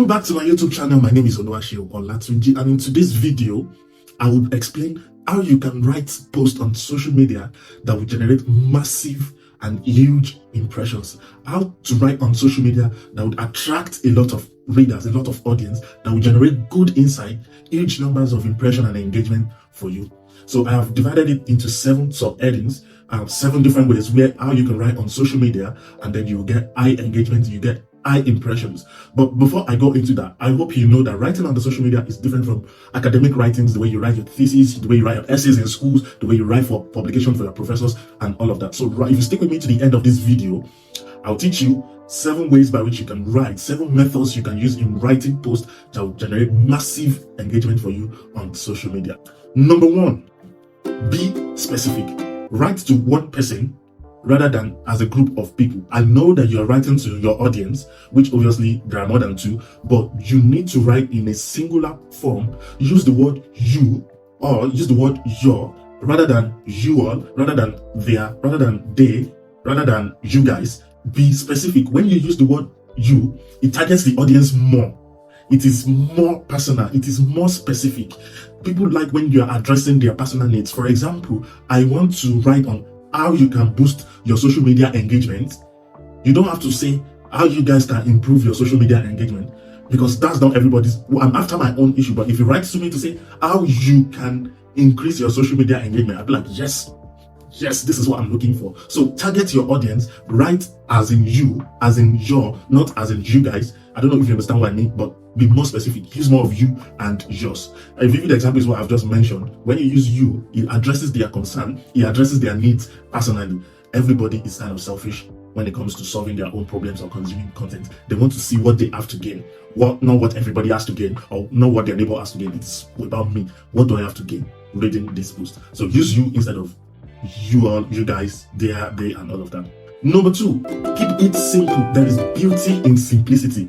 Welcome back to my YouTube channel. My name is Oluwaseyi Olatunji, and in today's video, I will explain how you can write posts on social media that will generate massive and huge impressions. How to write on social media that would attract a lot of readers, a lot of audience, that will generate good insight, huge numbers of impression and engagement for you. So I have divided it into 7 sub-headings, 7 different ways where how you can write on social media, and then you will get high engagement, you get high impressions. But before I go into that, I hope you know that writing on the social media is different from academic writings, the way you write your thesis, the way you write your essays in schools, the way you write for publication for your professors, and all of that. So if you stick with me to the end of this video, I'll teach you 7 ways by which you can write, 7 methods you can use in writing posts that will generate massive engagement for you on social media. Number 1, be specific. Write to one person rather than as a group of people. I know that you're writing to your audience, which obviously there are more than 2, but you need to write in a singular form. Use the word you or use the word your rather than you all, rather than their, rather than they, rather than you guys. Be specific. When you use the word you, it targets the audience more. It is more personal. It is more specific. People like when you are addressing their personal needs. For example, I want to write on how you can boost your social media engagement. You don't have to say how you guys can improve your social media engagement, because that's not everybody's. I'm after my own issue, but if you write to me to say how you can increase your social media engagement, I'll be like, yes, this is what I'm looking for. So target your audience, write as in you, as in your, not as in you guys. I don't know if you understand what I mean, but be more specific. Use more of you and yours. A vivid example is what I've just mentioned. When you use you, it addresses their concern, it addresses their needs personally. Everybody is kind of selfish when it comes to solving their own problems or consuming content. They want to see what they have to gain, not what everybody has to gain, or not what their neighbor has to gain. It's about me. What do I have to gain reading this post? So use you instead of you all, you guys, they, and all of that. Number 2, keep it simple. There is beauty in simplicity.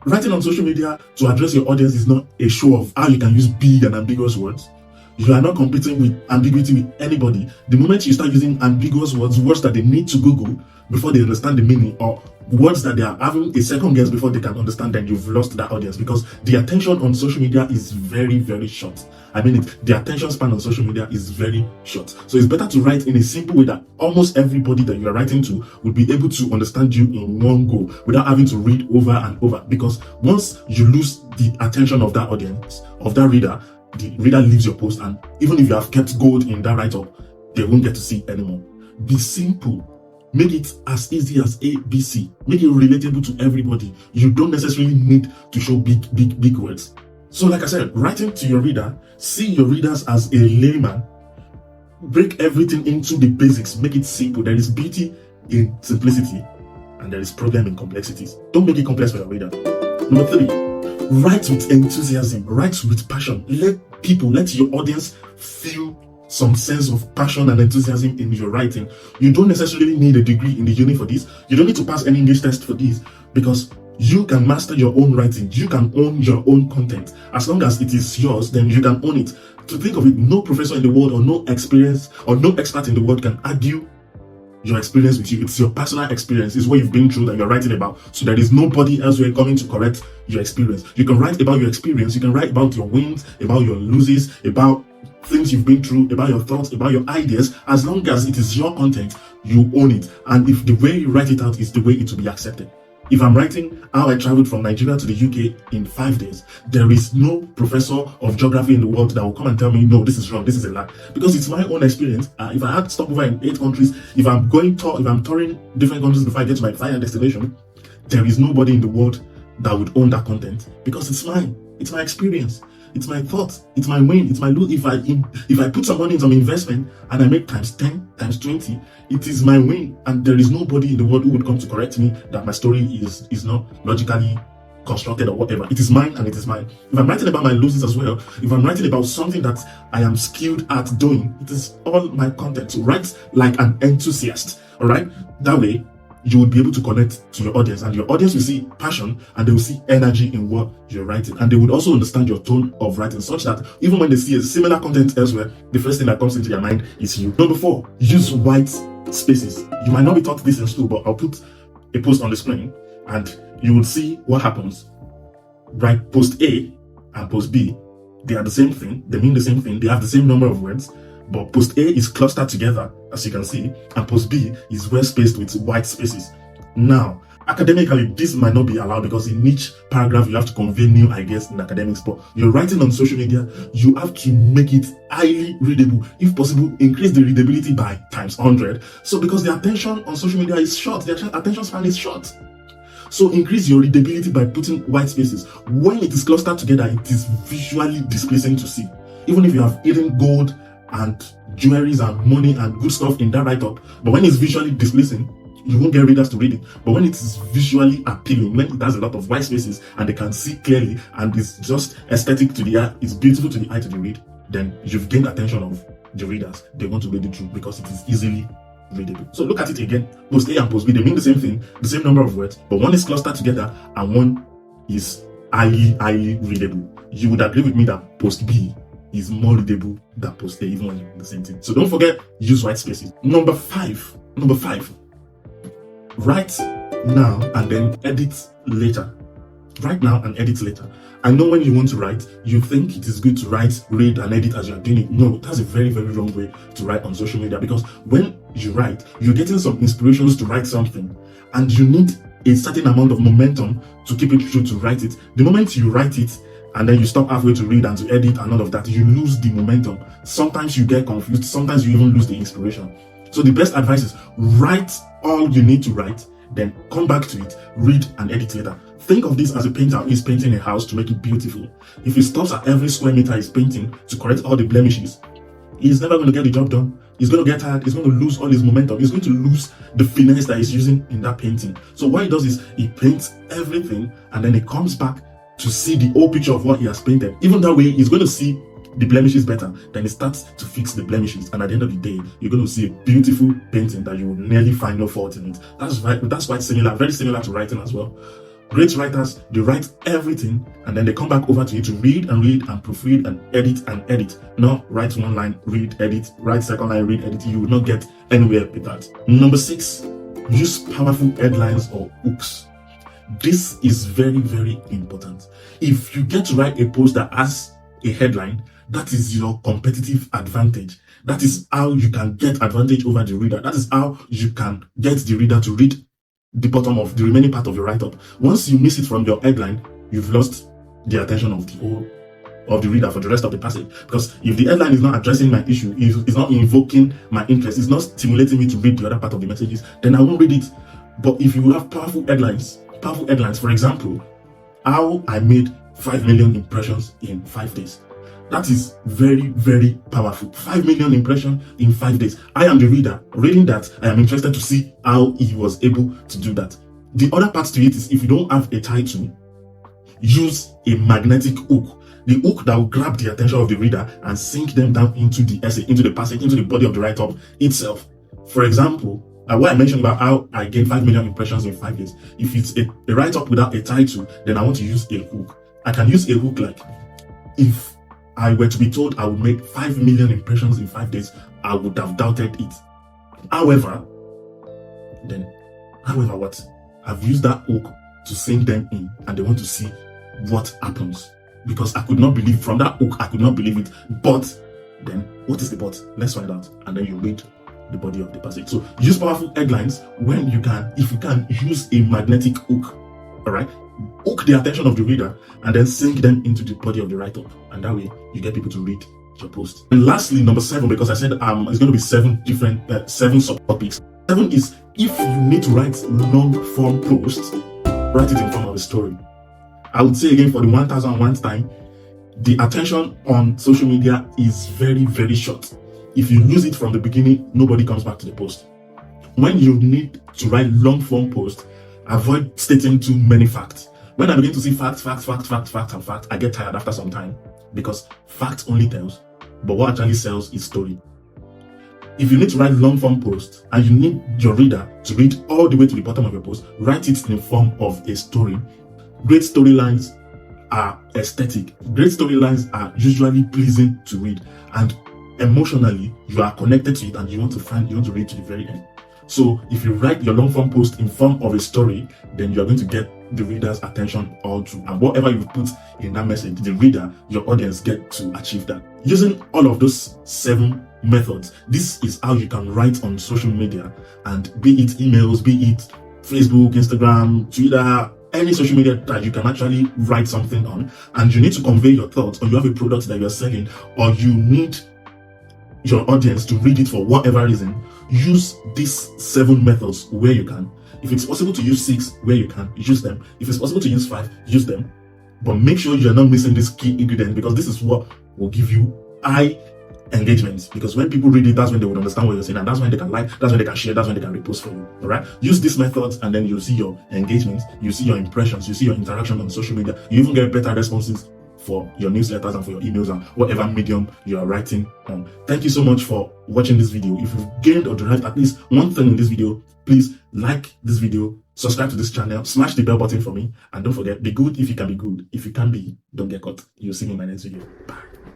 Writing on social media to address your audience is not a show of how you can use big and ambiguous words. You are not competing with ambiguity with anybody. The moment you start using ambiguous words, words that they need to Google before they understand the meaning, or words that they are having a second guess before they can understand, then you've lost that audience, because the attention on social media is very, very short. I mean, the attention span on social media is very short. So it's better to write in a simple way that almost everybody that you are writing to will be able to understand you in one go without having to read over and over. Because once you lose the attention of that audience, of that reader, the reader leaves your post, and even if you have kept gold in that write-up, they won't get to see it anymore. Be simple. Make it as easy as ABC. Make it relatable to everybody. You don't necessarily need to show big words. So like I said, writing to your reader, see your readers as a layman. Break everything into the basics. Make it simple. There is beauty in simplicity, and there is problem in complexities. Don't make it complex for your reader. Number 3, write with enthusiasm. Write with passion. Let your audience feel some sense of passion and enthusiasm in your writing. You don't necessarily need a degree in the uni for this. You don't need to pass any English test for this, because you can master your own writing. You can own your own content. As long as it is yours, then you can own it. To think of it, no professor in the world, or no experience, or no expert in the world can argue your experience with you. It's your personal experience. It's what you've been through that you're writing about. So there is nobody else who is coming to correct your experience. You can write about your experience. You can write about your wins, about your losses, about things you've been through, about your thoughts, about your ideas. As long as it is your content, you own it. And if the way you write it out is the way it will be accepted. If I'm writing how I traveled from Nigeria to the UK in 5 days, there is no professor of geography in the world that will come and tell me, no, this is wrong, this is a lie. Because it's my own experience. If I had stopover in 8 countries, if I'm touring different countries before I get to my final destination, there is nobody in the world that would own that content, because it's mine. It's my experience. It's my thoughts. It's my win. It's my lose. If I put some money in some investment and I make times 10, times 20, it is my win. And there is nobody in the world who would come to correct me that my story is not logically constructed or whatever. It is mine, and it is mine. If I'm writing about my losses as well, if I'm writing about something that I am skilled at doing, it is all my content. So write like an enthusiast. All right. That way, you will be able to connect to your audience, and your audience will see passion, and they will see energy in what you're writing, and they would also understand your tone of writing, such that even when they see a similar content elsewhere, the first thing that comes into their mind is you. Number 4, use white spaces. You might not be taught this in school, but I'll put a post on the screen and you will see what happens write post A and post B. They are the same thing, they mean the same thing, they have the same number of words, but post A is clustered together, as you can see, and post B is well spaced with white spaces. Now, academically, this might not be allowed because in each paragraph you have to convey new ideas in academics, but you're writing on social media, you have to make it highly readable. If possible, increase the readability by times 100. So because the attention on social media is short, the attention span is short. So increase your readability by putting white spaces. When it is clustered together, it is visually displeasing to see. Even if you have hidden gold and jewelries and money and good stuff in that write-up, but when it's visually displeasing, you won't get readers to read it. But when it is visually appealing, when it has a lot of white spaces and they can see clearly and it's just aesthetic to the eye, it's beautiful to the eye to the read, then you've gained attention of the readers. They want to read it through because it is easily readable. So look at it again. Post A and post B, they mean the same thing, the same number of words, but one is clustered together and one is highly readable. You would agree with me that post B is more readable than post A, even when you mean the same thing. So don't forget, use white spaces. Number five, write now and then edit later. Write now and edit later. I know when you want to write, you think it is good to write, read, and edit as you are doing it. No, that's a very, very wrong way to write on social media, because when you write, you're getting some inspirations to write something, and you need a certain amount of momentum to keep it true to write it. The moment you write it, and then you stop halfway to read and to edit and all of that, you lose the momentum. Sometimes you get confused, sometimes you even lose the inspiration. So the best advice is write all you need to write, then come back to it, read and edit later. Think of this as a painter who is painting a house to make it beautiful. If he stops at every square meter he's painting to correct all the blemishes, he's never going to get the job done. He's going to get tired, he's going to lose all his momentum, he's going to lose the finesse that he's using in that painting. So what he does is he paints everything and then he comes back to see the whole picture of what he has painted. Even that way, he's going to see the blemishes better. Then he starts to fix the blemishes, and at the end of the day, you're going to see a beautiful painting that you will nearly find no fault in it. That's right. That's quite similar, very similar to writing as well. Great writers, they write everything and then they come back over to you to read and proofread and edit. No, write one line, read, edit, write second line, read, edit. You will not get anywhere with that. Number 6, use powerful headlines or hooks. This is very, very important. If you get to write a post that has a headline, that is your competitive advantage. That is how you can get advantage over the reader. That is how you can get the reader to read the bottom of the remaining part of your write-up. Once you miss it from your headline, you've lost the attention of the whole of the reader for the rest of the passage. Because if the headline is not addressing my issue, is not invoking my interest, is not stimulating me to read the other part of the messages, then I won't read it. But if you have powerful headlines, for example, how I made 5 million impressions in 5 days. That is very, very powerful. 5 million impressions in 5 days. I am the reader. Reading that, I am interested to see how he was able to do that. The other part to it is, if you don't have a title, use a magnetic hook. The hook that will grab the attention of the reader and sink them down into the essay, into the passage, into the body of the write-up itself. For example, what I mentioned about how I gained 5 million impressions in 5 days. If it's a write-up without a title, then I want to use a hook. I can use a hook like, if I were to be told I would make 5 million impressions in 5 days, I would have doubted it. However, what? I've used that hook to sink them in, and they want to see what happens. Because I could not believe, from that hook, I could not believe it. But then, what is the but? Let's find out. And then you read the body of the passage. So use powerful headlines when you can. If you can, use a magnetic hook. Alright? Hook the attention of the reader and then sink them into the body of the write-up, and that way you get people to read your post. And lastly, number 7, because I said it's going to be 7 different 7 subtopics. 7 is, if you need to write long form posts, write it in form of a story. I would say again, for the 1001th time, the attention on social media is very, very short. If you lose it from the beginning, nobody comes back to the post. When you need to write long form posts, avoid stating too many facts. When I begin to see facts, I get tired after some time, because facts only tells, but what actually sells is story. If you need to write long form posts and you need your reader to read all the way to the bottom of your post, write it in the form of a story. Great storylines are aesthetic. Great storylines are usually pleasing to read, and emotionally you are connected to it, and you want to read to the very end. So if you write your long form post in form of a story, then you're going to get the reader's attention all through. And whatever you put in that message, the reader, your audience get to achieve that. Using all of those 7 methods, this is how you can write on social media, and be it emails, be it Facebook, Instagram, Twitter, any social media that you can actually write something on, and you need to convey your thoughts, or you have a product that you're selling, or you need your audience to read it for whatever reason, use these 7 methods where you can. If it's possible to use 6 where you can, use them. If it's possible to use 5, use them. But make sure you're not missing this key ingredient, because this is what will give you high engagement. Because when people read it, that's when they would understand what you're saying, and that's when they can like, that's when they can share, that's when they can repost for you. All right, use these methods, and then you'll see your engagements, you see your impressions, you see your interaction on social media. You even get better responses for your newsletters and for your emails and whatever medium you are writing on. Thank you so much for watching this video. If you've gained or derived at least one thing in this video, please like this video, subscribe to this channel, smash the bell button for me, and don't forget, be good if you can be good. If you can't be, don't get caught. You'll see me in my next video. Bye.